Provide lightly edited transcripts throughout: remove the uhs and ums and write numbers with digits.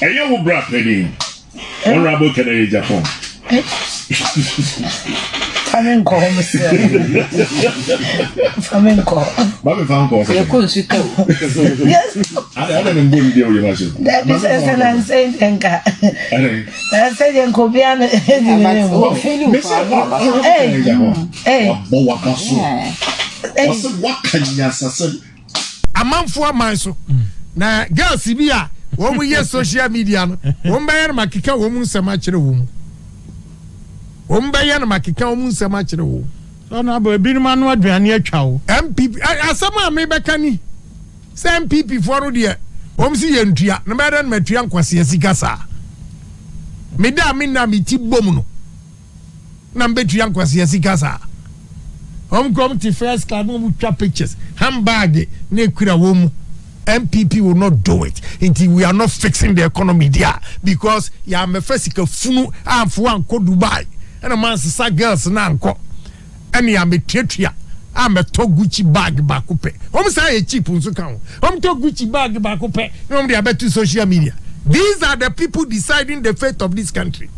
Eyo wo bra pedi. Honorable Kennedy Japan. Flamenco, monsieur. Flamenco. Babe flamenco. Yes. I don't know deal you must. That is an insane enka. I said enko bian. What can you say? A man for my so. Na girls bia wo ye social media no. Wo mbaye na makika wo mu nsema kire wo mu. Wo mbaye na makika wo mu nsema kire wo. So na bo ebinuma no aduane atwa wo. MPP asama me beka ni. Se MPP for de wo msi ye ntua na beda na matua nkwase asika sa. Me da me na me ti bom no. Na mbetua nkwase asika sa. Come to first class no twa pictures. Handbag na ekura wo mu. MPP will not do it until we are not fixing the economy there because ya me fesika funu amfo anko Dubai and a man sa girls na anko and ya me tretia am to Gucci bag ba ko pe om say cheap nso kan om to Gucci bag ba ko pe no dey abetu social media. These are the people deciding the fate of this country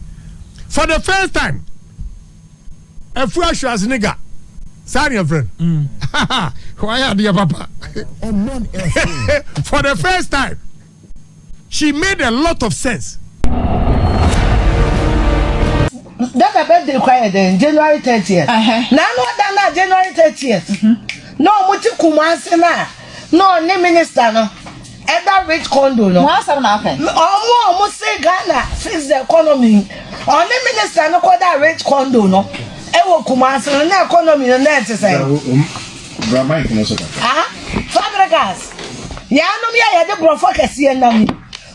for the first time. A fresh as nigga. Sorry, your friend. Why are you, Papa? For the first time, she made a lot of sense. That a birthday quiet then January 30th. Now not January 30th. No muti Kumasi na. No ni minister no. Either rich condo no. What's happening? Almost say Ghana fix the economy. Only minister no call that rich condo no. Ewo Kumasi no na economy no net say. Grandma can also. Fabregas. Ya no me ya de brofo kese na me.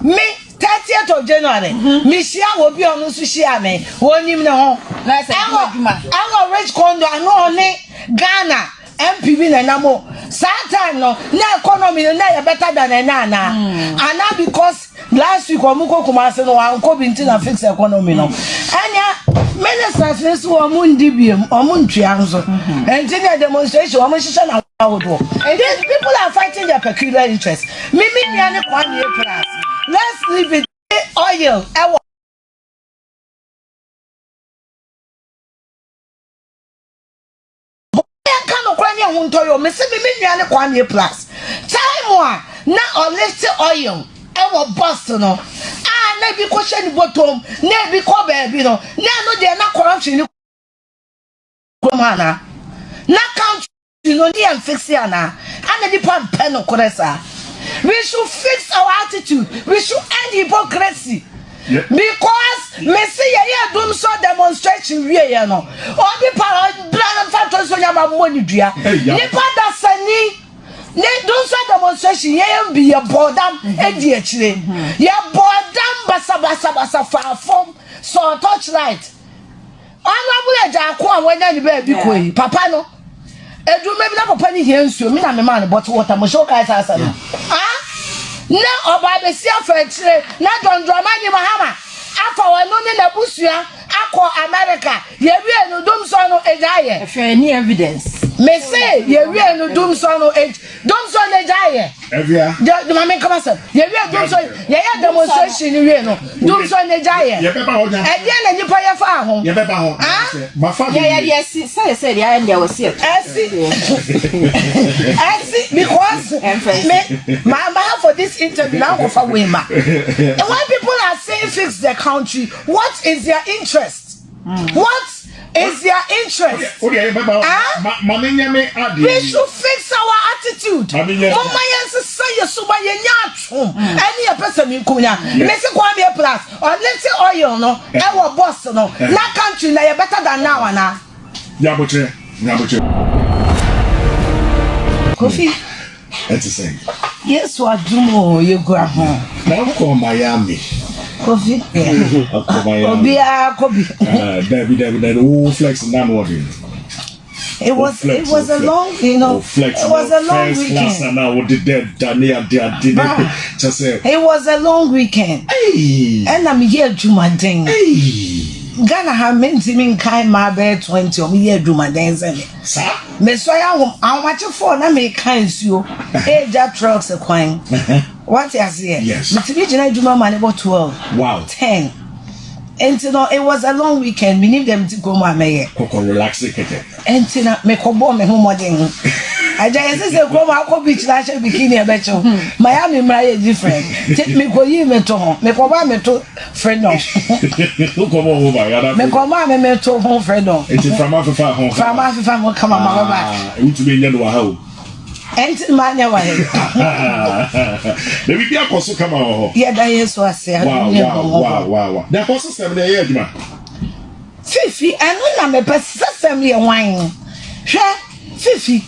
Me 30th of January. Me share will be on share me. Wonim na ho. Na say aduma. Our rich condo no ne Ghana MPB na namo. Satan no na economy no na better than na. And now because last week omuko Kumasi no anko binti na fix economy no. Anya ministers this woman DBM omuntria nso. Engineer demonstration omushisha na wodo. And these people are fighting their peculiar interests. Me nyane kwan ye plus. Let's leave it oil. Huntoyo, me say me nyane kwan ye plus. Time wa na olete oil. Ewo bust no. Na bi ko hye ni bottom, na bi ko baabi no. Na no de na corruption ni komana. Na country no dey and fix ya na. And the pan pen no koresa. We should fix our attitude. We should end hypocrisy. Yep. Because me see ya dum so demonstration we ya no. Obi pa brand factor so nya ma mo ni dua. Ni pa da sani. Ne don't say demonstration ye be your bodam edi akire. Ye bodam basa far from so touchlight. Honorable eja ko an wanya ni ba bi ko yi. Papa no. Edu me bi na papa ni hie nsuo mi na me man but water mo show kai sa no. Na oba be si afa akire na dondroma ni mahama. Afa wonu ni na busua akọ America. Ye wi enu dum so no eja ye. If any evidence. Me say ye wi enu dum so no age. Dum so na eja ye. Evia. The mama come say ye wi dum so ye demonstration ni wi no. Dum so na eja ye. Ye papa ho nya. E dia na nipa ye fa ho. Ye papa ho. Ma fa bi. Yes, say ya and ya was here. I see because me my for this interview now go for we ma. And why people are saying fix the country, what is their interest? What is their interest? We should fix our attitude. Mama yense say yesuba yenya any a person in kunya. Me se kwa me plus or let's oil no e wo boss no na country na you better than now na. Nyabotre. Kofi. That's the same. Yes, what do you go home? Now call Miami. Kofi. Miami. Obia Kobi. David, oh, flex and non-ordinary. It was a long, you know. It was a long weekend. It was a long weekend. And I'm here Jumadeng. Ghana have meant kind my bed 20 or me here Jumadeng. Mesoya, how much for na make kinds you? That trucks a coin. What is here? Yes. But to be Juma money about 12. Wow. 10. And you know, it was a long weekend. We need them to go my mayor. Coco relax it. And you know, me kobo me home again. I just say go my beach last bikini a better. Miami Mary different. Take me go you me to home. Me koba me to friend no. Who come over? Me koba me to home friend no. It's from Africa home. From Africa will come on back. You to be in your house. And man ya wa. The we be akoso come on. Yeah, that is what I say. Wow. The akoso 7 years ma. Fifi, and when I'm a person family wine. Hwe Fifi.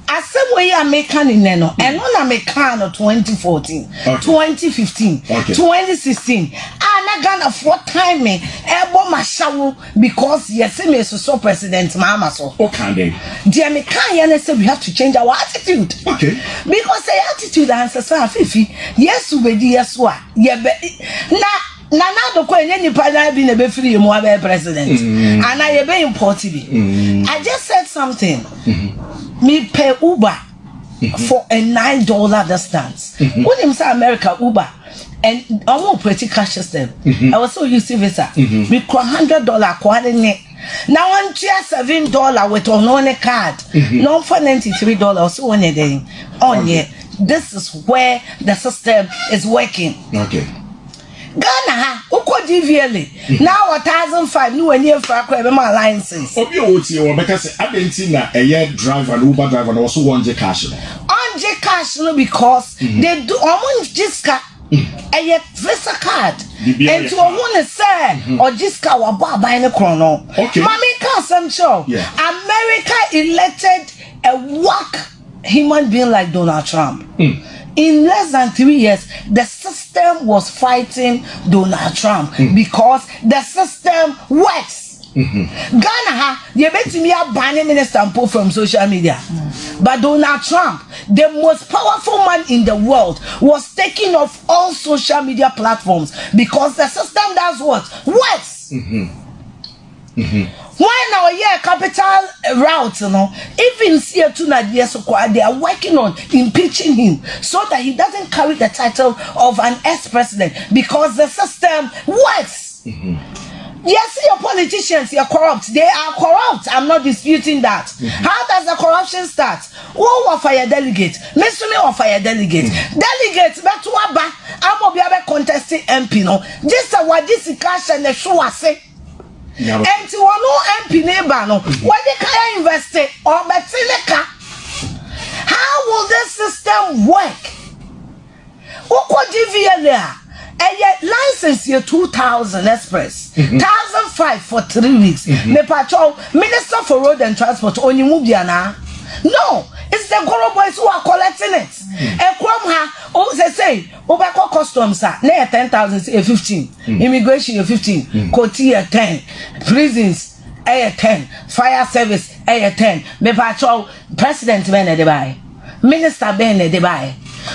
Asem we are making in no and when I'm a can of 2014 2015 2016 na Ghana for time me ebo mashawo because yes me so president mama so okay then dear me can say we have to change our attitude okay because the attitude answer Fifi yes we be yes wa ye na do ko enye nipa na bi na be free mu abe president and I be important bi I just said something me pay Uber for a $9 distance. When him say America Uber and I won't pretty cash system. I was so used to visa. Me $100 quality. Now on $7 with on a card. No for $93 so on a day. On here. This is where the system is working. Okay. Ghana, uko DVLA. Now 1,500 new and year for my license. Obi oti o beka say adenti na eye driver Uber driver na also one cash. On J cash no because they do on Jiska a visa card. And to want to say or Jiska wa ba buy no chrono. Okay. Mommy can some show. Yeah. America elected a whack human being like Donald Trump. In less than 3 years, the system was fighting Donald Trump because the system works. Ghana, you bet me a banning minister from social media. But Donald Trump, the most powerful man in the world, was taken off all social media platforms because the system does what? Works. Why now capital route, you know, even here to Nadia Sokwa, they are working on impeaching him so that he doesn't carry the title of an ex-president because the system works. Yes, your politicians, you're corrupt. They are corrupt. I'm not disputing that. How does the corruption start? Who will fire delegate? Mr. Me or fire delegate? Delegate, but to Abba, I'm be able contesting MP. No, this is what this is cash and the show I say. And to one MP neighbor, no, what they can invest or Betileka? How will this system work? Who could DVLA? And yet license year 2,000 express, 1,500 for 3 weeks. Me patrol Minister for Road and Transport only Mubiana. No, it's the Goro boys who are collecting it. And from her, oh, they say, Obako customs are near 10,000, 15, immigration 15, Koti 10, prisons 10, fire service 10. Me patrol President Ben Debai, Minister Ben Debai.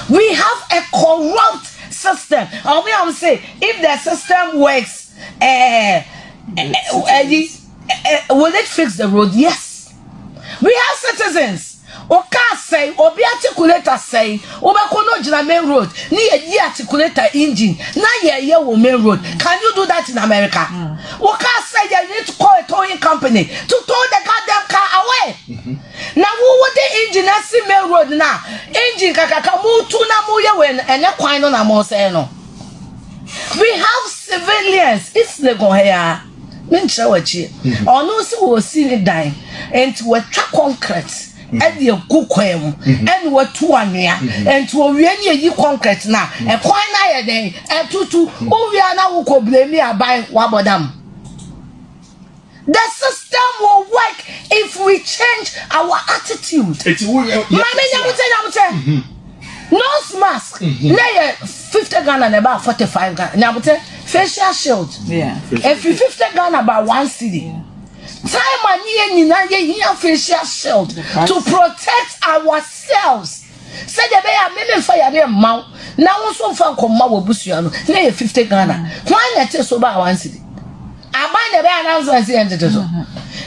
We have a corrupt system. Or we have say, if the system works, will it fix the road? Yes. We have citizens. Oka say, obi articulator say, obakono jina main road. Ni ye articulator engine. Na ye wo main road. Can you do that in America? Oka say you need to call a towing company to tow the goddamn car away. Now who would the engine see main road now? Engine kakaka mu tu na mu ye wen ene kwan no na mo say no. We have civilians. It's the go here. Mencha wachi. Onu si wo si ni dan. And we twa concrete. And you cook him and what to anwea and to really you concrete now and quite na day and to we are now ko blame me by wabodam. The system will work if we change our attitude. Nose mask lay 50 Ghana and about 45 Ghana. Now facial shield, if you 50 Ghana about 1 city. Time and ye facial shield to protect ourselves. Say the bay are many fire their mouth. Now also found Koma Busiano, nay 50 Ghana. Why not so about 1 city? I mind the bear announcers the end of the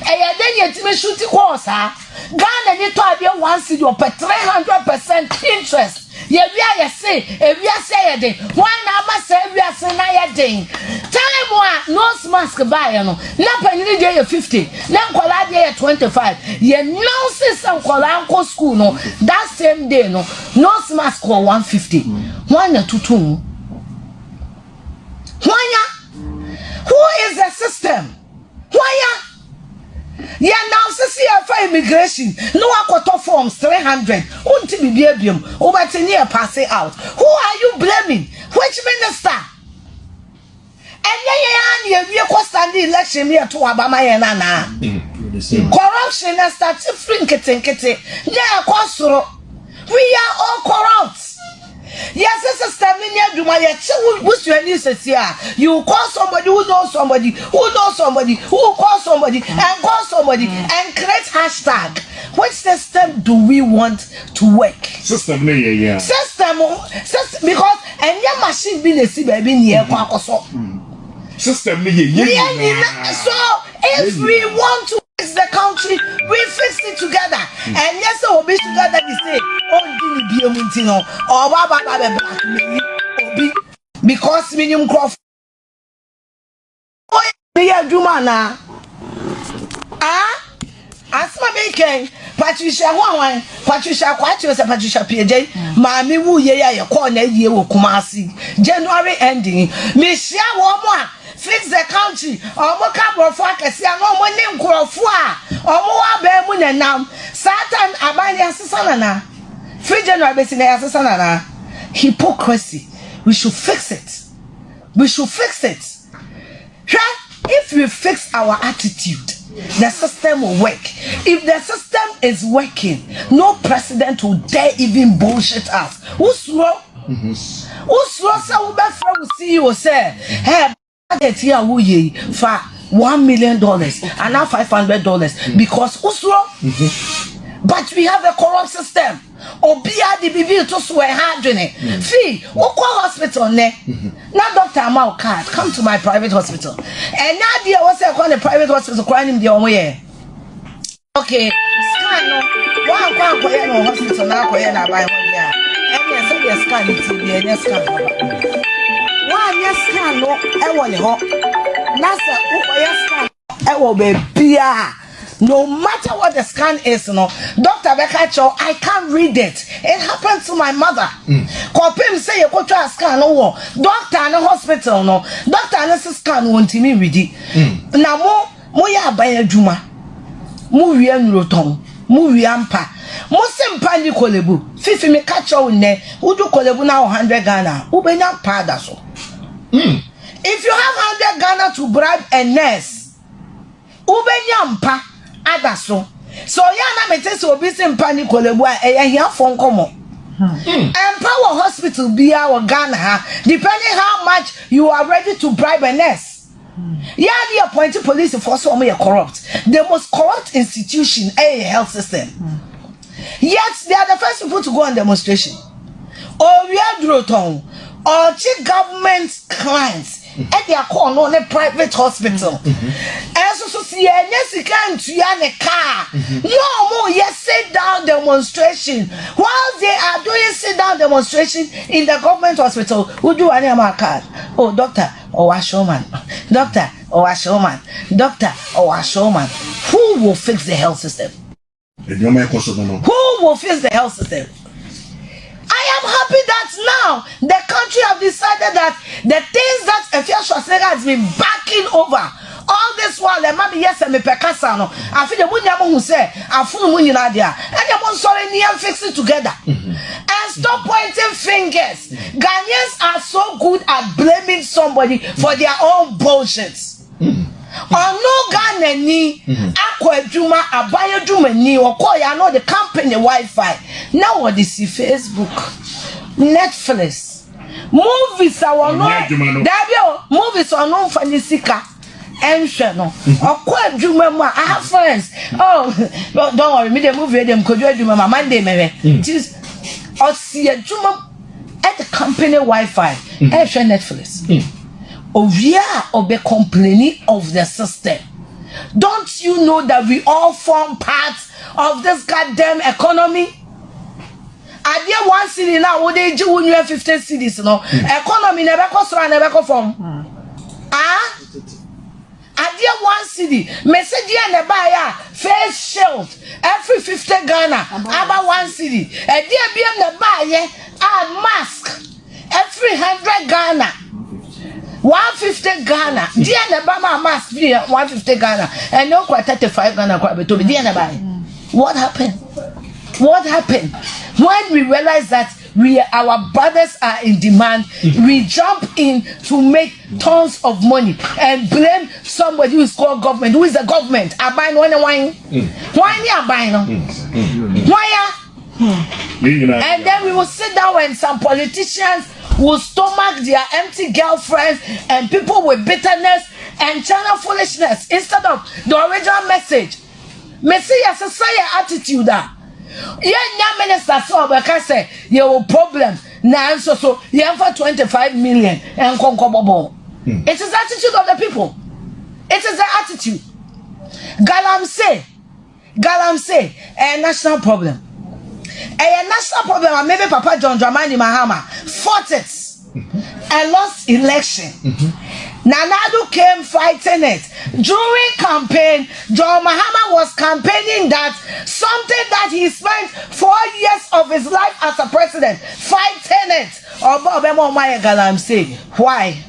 and then yet me shoot the course, Ghana, you told you 1 city or 300% interest. Yeah, we are say, if we are saying, why not must say we are saying, time one, nose mask buy, no, penny day 50, now call day 25. Ye no system call uncle school, no, that same day, no, nose mask call 150, 1 or 2. Why? Who is the system? Why? Yeah, now see for immigration. No aquato forms 300. Unti bibium. Over 10 years pass it out. Who are you blaming? Which minister? And yeah, we are standing election here to Obama and Nana. Corruption has started frinketing. Yeah, Kosoro. We are all corrupt. Yes, sister, you call somebody who knows somebody, who calls somebody, and call somebody, and create hashtag. What system do we want to work? System, yeah. System, because and your machine be the same baby near Kwakoso. System, yeah. So if we want to fix the country, we fix it together. And yes, we'll be together to say, oh, Baba, because minimum crop. Oh, be a Jumana. Ah, as my making Patricia Wan, Patricia Quattro, Patricia PJ, Mammy Wu Ye, corner ye will Kumasi, January ending, Michelle Woma. Fix the country, or more couple of focus, and no one name Crofua, or more Bemun and now Satan Abaya Sanana. 3 January Sanana. Hypocrisy. We should fix it. We should fix it. If we fix our attitude, the system will work. If the system is working, no president will dare even bullshit us. Who's wrong? Who's wrong? So we see you say, hey. Here we for $1 million and now $500 because Usro. But we have a corrupt system. Obia the BB to swear hard in it. Fee, Oko hospital ne. Now Dr. Amal card, come to my private hospital. And now dear was I call the private hospital crying the own way. Okay, scan no. One hospital now buy 1 year. And yes, so the scan it will be a scan. Yes, can no, I want ho. Nasa, yes, can I will be beer. No matter what the scan is, no, Dr. Becca Cho, I can't read it. It happened to my mother. Kopim say you go to a scan, no, doctor and hospital, no, doctor and scan won't me read it. Now, mo ya buy a juma, mo yan roton, mo yampa. Most pandi kolebu, fifi me catch on ne, who do kolebu now 100 Ghana, who be not pada so. If you have 100 Ghana to bribe a nurse, who be nyampa adaso. So yana me tell so busy pandi kolebu here phone come. Empower hospital be our Ghana, depending how much you are ready to bribe a nurse. Yeah, the appointed police force are corrupt. The most corrupt institution, a health system. Yet they are the first people to go on demonstration. Or we are Droton, or chief government clients, and they are called on a private hospital. And so see, yes, you can't a car. No more, yes, sit down demonstration. While they are doing sit down demonstration in the government hospital, who do any card? Oh, doctor, or a showman, doctor, or a showman, doctor, or a showman. Who will fix the health system? Who will fix the health system? I am happy that now the country have decided that the things that Efia Schwarzenegger has been backing over all this while, there might be yes and me pekasano. I feel the munyamo who say I feel munyina there, and the one sorry near fix it together and stop pointing fingers. Ghanaians are so good at blaming somebody for their own bullshit. No Ghana ni akwa adwuma abaya adwuma ni okoya no the company Wi-Fi now what is Facebook, Netflix, movies are no movies are no fanisika enhwe no okwa adwuma mu I have friends don't worry me the movie them kodu adwuma ma Monday mewe osi adwuma at the company Wi-Fi ehwe Netflix ovia obe complaining of the system. Don't you know that we all form part of this goddamn economy? I dear 1 city now, would they do 15 cities? No, economy never cost or never conform. Ah, I dear 1 city, message and buyer face shield every 50 Ghana, about 1 city, a dear BM the buyer, mask every 100 Ghana. 150 Ghana. Dear Nabama mask 150 Ghana. And no quite 35 Ghana to be dear Nabai. What happened? What happened? When we realize that our brothers are in demand, we jump in to make tons of money and blame somebody who is called government. Who is the government? Abine one wine. Why abine? Why? And then we will sit down and some politicians will stomach their empty girlfriends and people with bitterness and channel foolishness instead of the original message. Messiah society attitude that yeah, minister so we can say your problem now so you have 25 million and concobobo. It is the attitude of the people. It is the attitude. Galam say a national problem. A national problem, maybe Papa John Dramani Mahama fought it and lost election. Nanadu came fighting it. During campaign, John Mahama was campaigning that something that he spent 4 years of his life as a president fighting it. Galam say, why?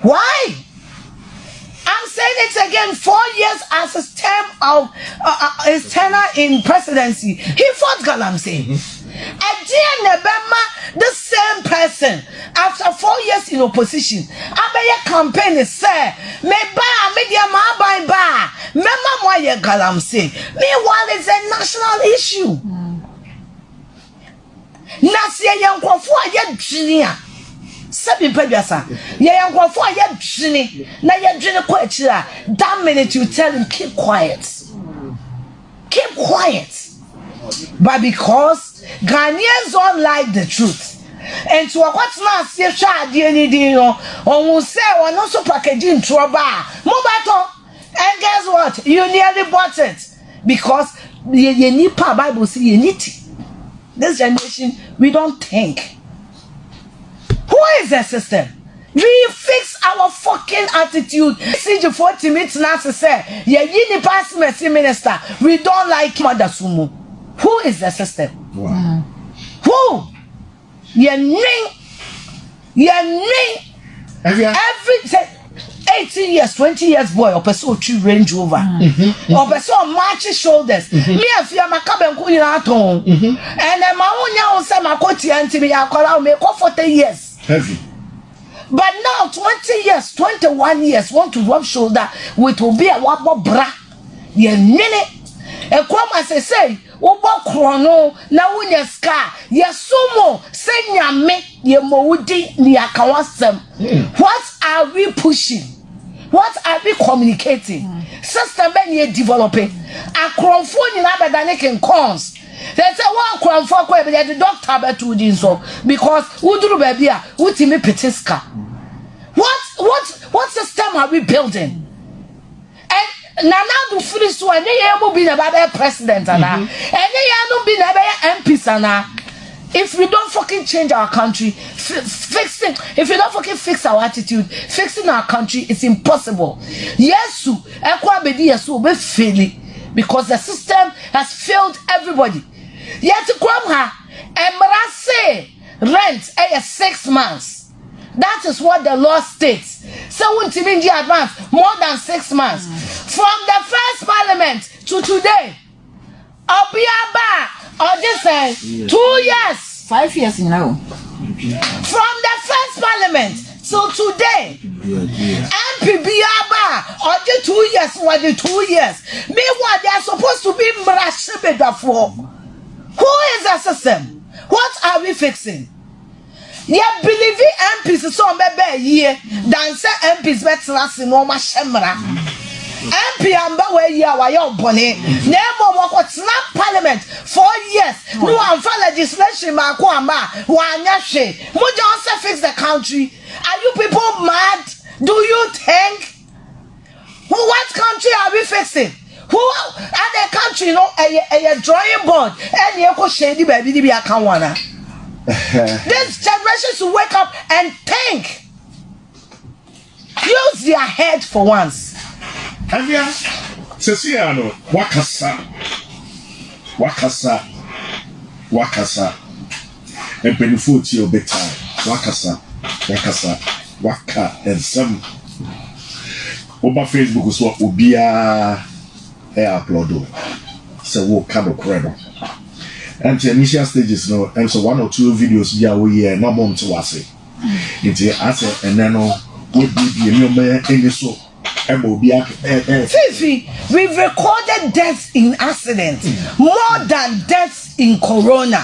Why? I'm saying it again. 4 years as his term of his tenure in presidency, he fought Galamsey. Again, Nebema, the same person, after 4 years in opposition, Abaya campaign is say, me ba, media ma ba, mema moye Galamsey. Meanwhile, it's a national issue. Nasia yankofo aye junior. Sabi Pedasa, Yankofo aye juni, na ye juni kwa chira. That minute you tell him keep quiet. Keep quiet. But because Ghanaians don't like the truth, and to what's not see any on say or no so packaging trouble, Mobato, and guess what? You nearly bought it because you need Bible see you need it. This generation we don't think. Who is the system? We fix our fucking attitude. CG 40 minutes now to say, yeah, you need pass minister. We don't like Mother Sumu. Who is the system? Wow. Who? Every 18 years, 20 years boy, or person to range over, or person marches shoulders. Me and Fia Macabem Kuyaton, and then my own young Sama Koti and Timmy, I call out me 40 years. Heavy. But now 20 years, 21 years, want to rub shoulder with will be a wabo bra. Ye minute. A come as I say, Ubo chrono, na unya ska, ye sumo, senya me, ye moudi, ni akawasem. What are we pushing? What are we communicating? System ben ye developing. A crowdfunding in Abadanik and cons. There's a one crown for the doctor better do so because Udru baby, Utimi Petiska. What system are we building? And Nana do finish to any year will be the president and any year will be the MPs and if we don't fucking change our country, fixing if we don't fucking fix our attitude, fixing our country is impossible. Yes, will be failing because the system has failed everybody. Yet to come her embrace rent 6 months. That is what the law states. So when Timinji advance more than 6 months from the first parliament to today. Obiaba or this 2 years. 5 years now. From the first parliament till today. MPBaba or the 2 years or the 2 years. Meanwhile, they are supposed to be Mrashibeda for. Who is the system? What are we fixing? Yeah, believe MPs so bebe ye than say MPs better as no ma shemra. MP amba we ya wa yo bone. Nemo wako snap parliament 4 years. No amfa legislation ma ko amba wa anya hwe. Mo just fix the country. Are you people mad? Do you think? What country are we fixing? Who are the country? No, a drawing board. And you go shady baby be a kawana. This generation should wake up and think. Use their head for once. Avia, Ceciano, Wakasa. And Benefuti or better. Wakasa, Waka, and some. Over Facebook was what would be a upload. So we'll kind of credit. And the initial stages, no, and so 1 or 2 videos, yeah, we are no more to us. It's a asset, and then would be a new man in the so. Fifi, we've recorded deaths in accidents more than deaths in corona.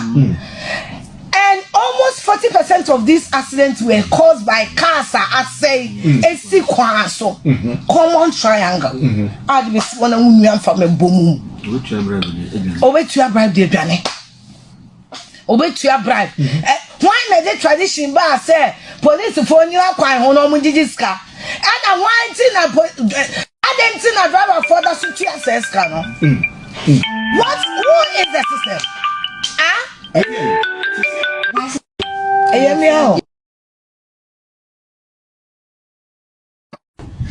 And almost 40% of these accidents were caused by cars, I say, AC Quaraso, common triangle. I'd be one of them from a boom. Over to your bribe, dear Granny. Over to your bribe. Why may the tradition bar say, police for you are quite on Mujiska? And I want to I didn't see a driver for the situation says, Cano. What? Who is the system? Ah?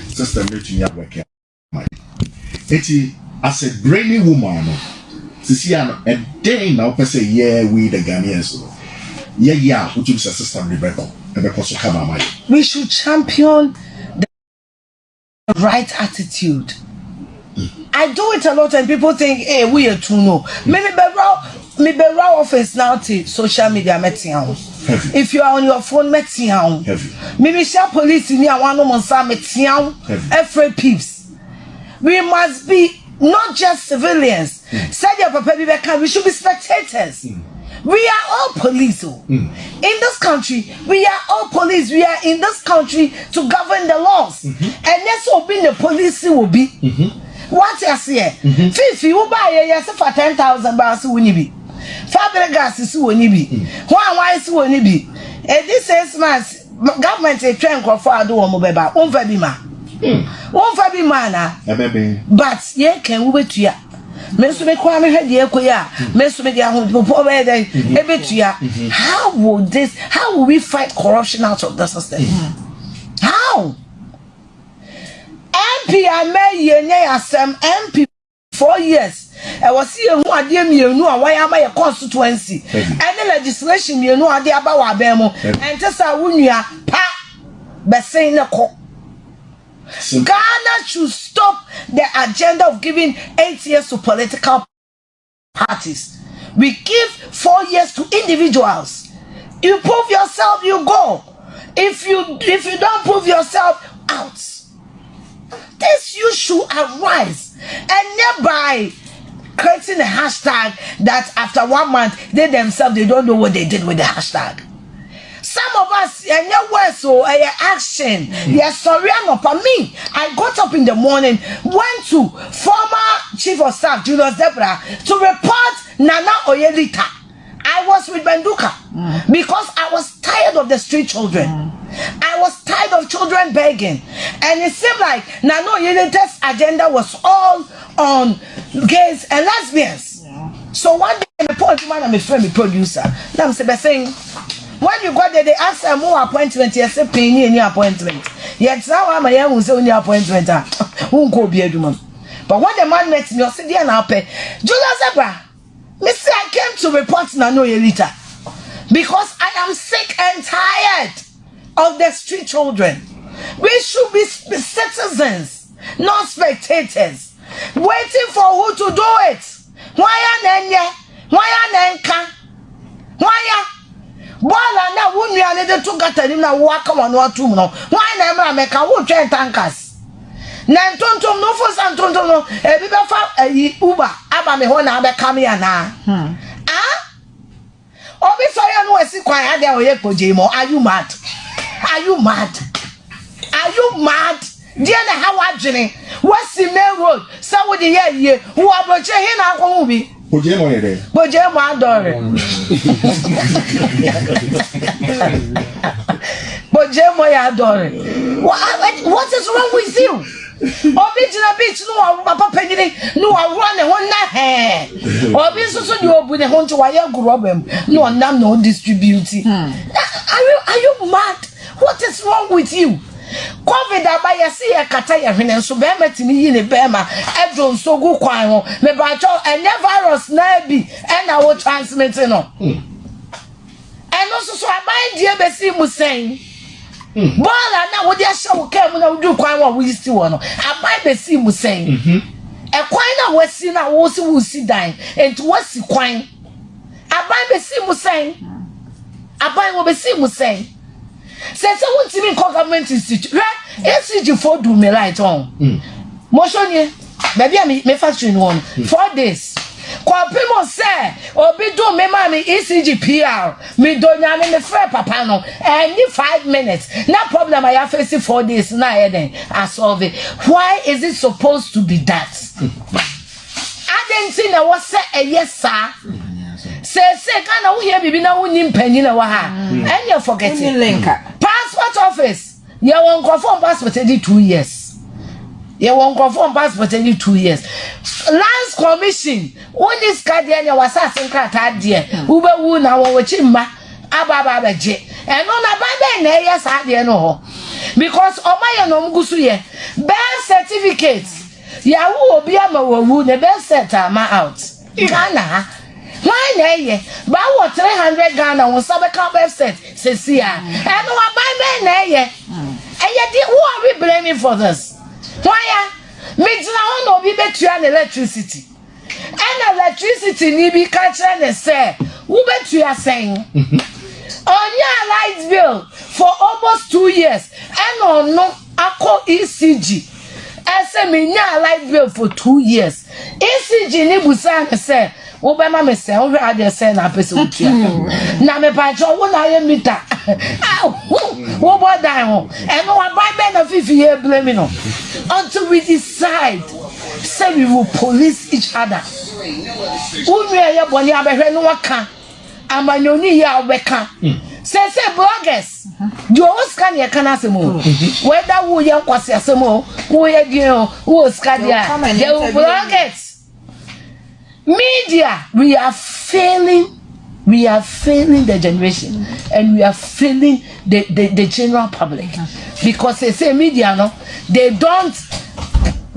Sister meeting ya work. Eti as a brainy woman, sisi ano a day now person yeah we the Ghanaians. Yeah, which is a system Rebecca. We should champion the right attitude. I do it a lot and people think, hey, we are too no. Maybe be raw office now to social media meeting. If you are on your phone meeting, maybe share police in here one woman say meeting. Every peeps. We must be not just civilians. Say your papa we should be spectators. We are all police. In this country, we are all police. We are in this country to govern the laws. And that's what being the police will be. What I say? Fifi, you buy a yes for 10,000 bars when you be. Fabregas is when you be. Why is when you be? And this is my government a train for a do mobile. Won't be man. Won't be man. But yeah, can we wait to ya? How would this, how will we fight corruption out of the system? How? MP I made MP 4 years. I was here who are dear me, why am I a constituency? And the legislation you know idea about Abemo and just a wunya pa but saying a court. Ghana should stop the agenda of giving 8 years to political parties. We give 4 years to individuals. You prove yourself, you go. If you don't prove yourself, out. This you should arise and thereby creating a hashtag that after 1 month they themselves they don't know what they did with the hashtag. Some of us, and your words, so action. Yes, sorry, I'm for me. I got up in the morning, went to former Chief of Staff Julius Debra to report Nana Oyelita. I was with Benduka because I was tired of the street children. I was tired of children begging, and it seemed like Nana Oyelita's agenda was all on gays and lesbians. So one day, the point man, I'm a friend, producer. Now I'm saying. When you got there, they ask them more appointment. Yes, a penny any appointment. Yet now I'm a young who's only appointment. Won't go be a woman. But when the man met me, I said, "Dear, now pay." Julius Zebra, Mister, I came to report Nano Yelita because I am sick and tired of the street children. We should be citizens, not spectators, waiting for who to do it. Why are Wala na wunni ane de to gata ni na waka wano atum no. Why na emra meka wo twen tankers. Na ntontom no fo san ntontom no e bi be fa Uber aba me ho na be kam ya na. Ah? Obi so ya no esi kwan ade a oye kpoje mo. Are you mad? Are you mad? Are you mad? Dear na how adwene. What's the main road? So we the ye. Who abroche he na akon bi. Kpoje mo ye de. Kpoje mo adore. Kpoje mo ya adore. What is wrong with you? Obi jina beach no papa penini no run ne ho na he. Obi so di obu ne ho nti wa ye grobem no nam no distribute. Are you mad? What is wrong with you? COVID abaya see ya kata ya hwene so be matimi yi ne be ma edro so gu kwan ho me ba cho enye virus na bi e na wo transmit no. Eno so aban die be si mu sen. Bola na wo dia hye wo kam na wo du kwan wo yisi wo no aban be si mu sen. E kwan na wo si na wo si dan enti wo si kwan aban be si mu sen. Aban wo be si mu sen. Say won't even call government institute. Right? SCG for do me right on. Motion ye, baby, me factory one 4 days. Kwa primo say, obi do me mami ECG PR. Me do nyame me frɛ papa no. Any 5 minutes. No problem. I have faced 4 days. Na then I solve it. Why is it supposed to be that? I didn't see na what say a yes sir. Say kana wo here bibi na wo nim panyi na wa ha. And you forget it. Passport office. You won't confirm passport every 2 years. You won't confirm passport every 2 years. Lands Commission. When this card there you was asking krata there. Ube wu na wo chimma aba beje. And on aba na yes ade no ho. Because omaye no mgusu ye. Birth certificate. Ya wo obi ama wo ne birth cert ama out. Ghana. Why na ye? Ba wo 300 Ghana won sabe ka website sesi a. E no wa buy na ye. Who are we blaming for this? Why? Me jina ho no bi betua electricity. And electricity ni bi ka kire ne say, wo betua sen. On your light bill for almost 2 years. And on no akọ ECG. Ese me nya light bill for 2 years. ECG ni busa ne say wo be ma me se wo hwe ade se na pese utua na me pa cho wo na ye mita wo bo dan ho e no wa buy be na fifi ye blame no until we decide say we will police each other wo nwe ye boni abehwe no waka amanyoni ya obeka say bloggers do Oscar ye kana asemo whether wo ye kwase asemo wo ye gien wo Oscar dia the bloggers media, we are failing the generation and we are failing the general public because they say media no, they don't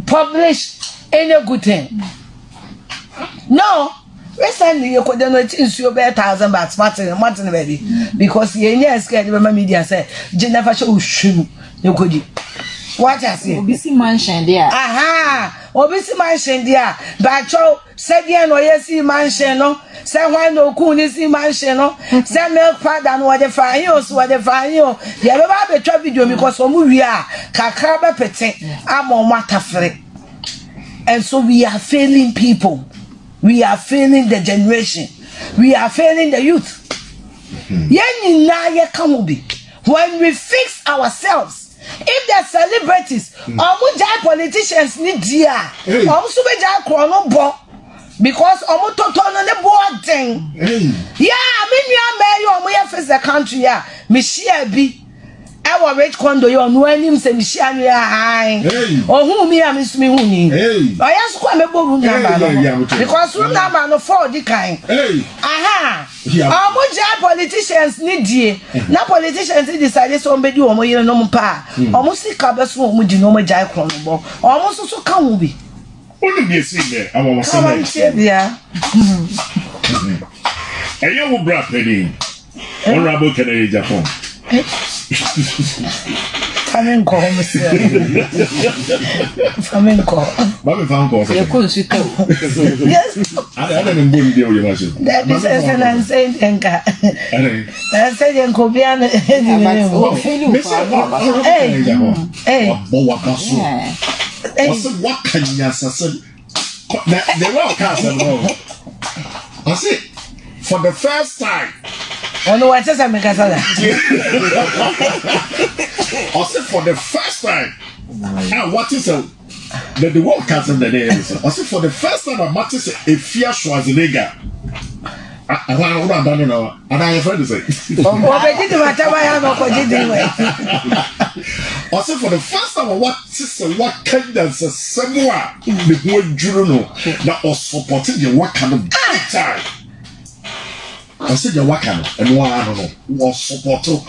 publish any good thing. No, recently you could not issue about 1,000 baht Martin baby because you scared the media say Jennifer show you could. What I say? Obisi mansion there. Aha! Obisi mansion there. Bacho said yeah no yesi mansion no. Say why no kuni si mansion no. Say milk powder no the fine you so the fine you. Yeah, we have a video because we are kakra be pete. I'm on matafre. And so we are failing people. We are failing the generation. We are failing the youth. Yen na ye kamubi. When we fix ourselves. If they're celebrities, politicians need dia. Also be ja krono bo because toto no ne bo thing. Yeah, me nua me yo mo face the country ya. Me share bi. Our rich condo yo no anim se me share no ya. Ohun mi am sumi hu ni. Oya so kwa me bo room number no. Because room number no 4 di kan. Aha. Politicians need die. Na politicians decide so be di omo yire no mpa. Omo sika be so omo di no mo jai kron bo. Omo so ka wo bi. Only be see there. I want to say there. Eyo wo bra pedi. Honorable Kennedy Japan. Famine call, monsieur. Famine call. Mami fan call. You could sit down. Yes. I don't know what you are saying. That is an insane enka. I said you could be an Hey. What can you say? The world can't say no. I see. For the first time Ono wa tesa me kasa da. Also for the first time. And what is the world council the day? Also for the first time, I match a Fia Schwarzenegger. I don't know. And I have heard to say. Also for the first time, what kind of somewhere the boy journal that was supporting the work kind of time. I said the work kind and one I don't know was supported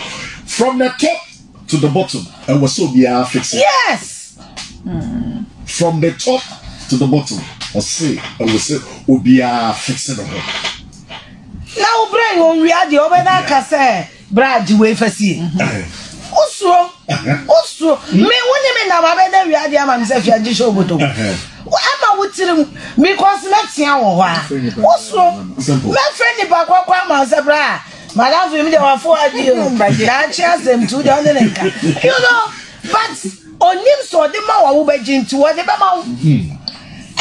from the top to the bottom and was so be fixing. Yes. From the top to the bottom, I was say will be fixing of her. Now bring on we are the over that case Brad way for see. Also me when na ba be we are the am say fia ji show boto. Ama wutirim me cause next year wo ha. Also me friend ba kwa ma say bra. Madam for me dey wa for adio. Na chance them to down the nka. You know, but onim so de ma wa wo be jinti wo de be ma.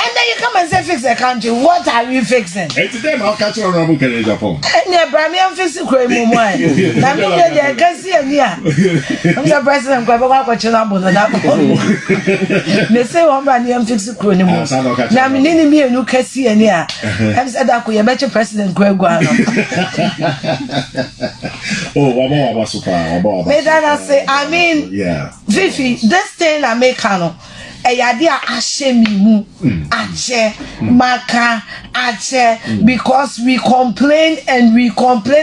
And then you come and say fix the country. What are you fixing? Hey, today I'll catch you on Japan. And the Bramian fixing crime moment. I mean, they can see a near. I'm the president. I'm they say one Bramian fixing crime. Now, I'm in me and you can see a near. I'm said that we are better president. Greg. Oh, what super? I say, I mean, yeah, Vivi, this thing I make cano. Eyadia ashemimu ache maka ache because we complain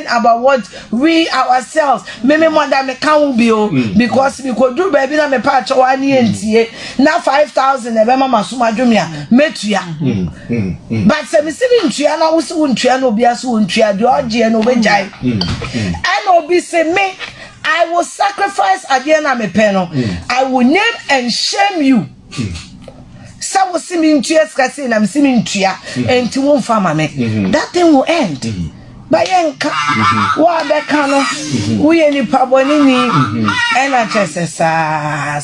about what we ourselves meme mother me can be because we could do baby na me pa chawa ni entie na 5,000 e be mama suma dwumia metua but se me sibi ntua na wo se wo ntua na obi aso wo ntua de oje na obejai and obi say me I will sacrifice again na me peno I will name and shame you. So we see me ntua skase na me see me ntua enti won fama me that thing will end by yenka wa be kano we any paboni ni and I just sa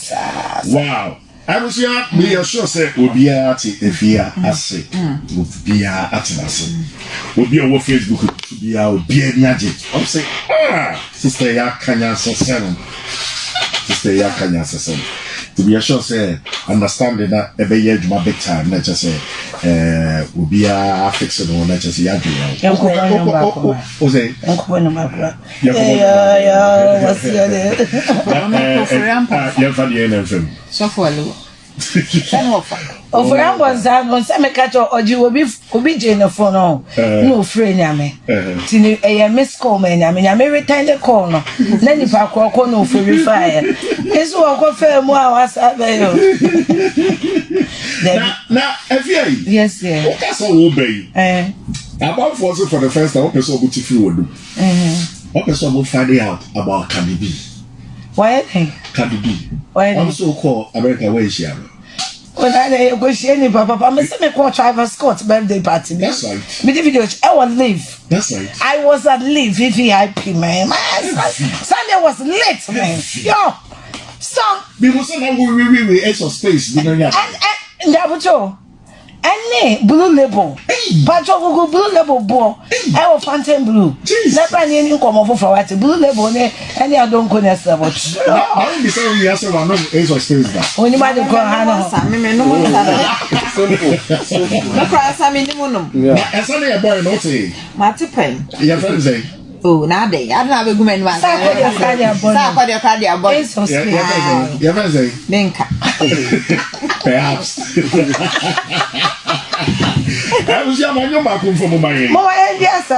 wow I was here me sure say obi ati efia ase obi ati ase obi on Facebook obi ani age I'm say sister ya kanya so to be sure say understanding that every year my big time not just say will be a fixing on not just ya do o say yeah what's your name yeah funny and film so for lo for am was on some catch oji obi je na phone no free nyame tini miss call me nyame return the call no na ni pa ko no verify eso ko fe mu a wasa be yo na efia yes yeah o ka so wo be about for the first time person go to free wodu person go find out about Cardi B. Why think Cardi B why I'm so call America where is she? When I go see papa, I'm me call Travis Scott's birthday party. That's right. Me the video, I was live. That's right. I was at live VIP man. Sunday was late man. Yo, so because now we edge of space. And Dabucho. Any blue label. Pacho go blue label bo. I was Fountain Blue. Never any come over for what blue label any I don't go next level. I don't be saying we answer one of edge of space that. When you might go Hannah. Simple. No cry Sammy no. Yeah. And Sunday a boy not say. Mati pen. Your friend say. Oh, na dey. I don't have a woman one. Sa kwa dia cardia boy. So Your friend say. Nenka. Perhaps. I was young, I know my from my. Mama, yes,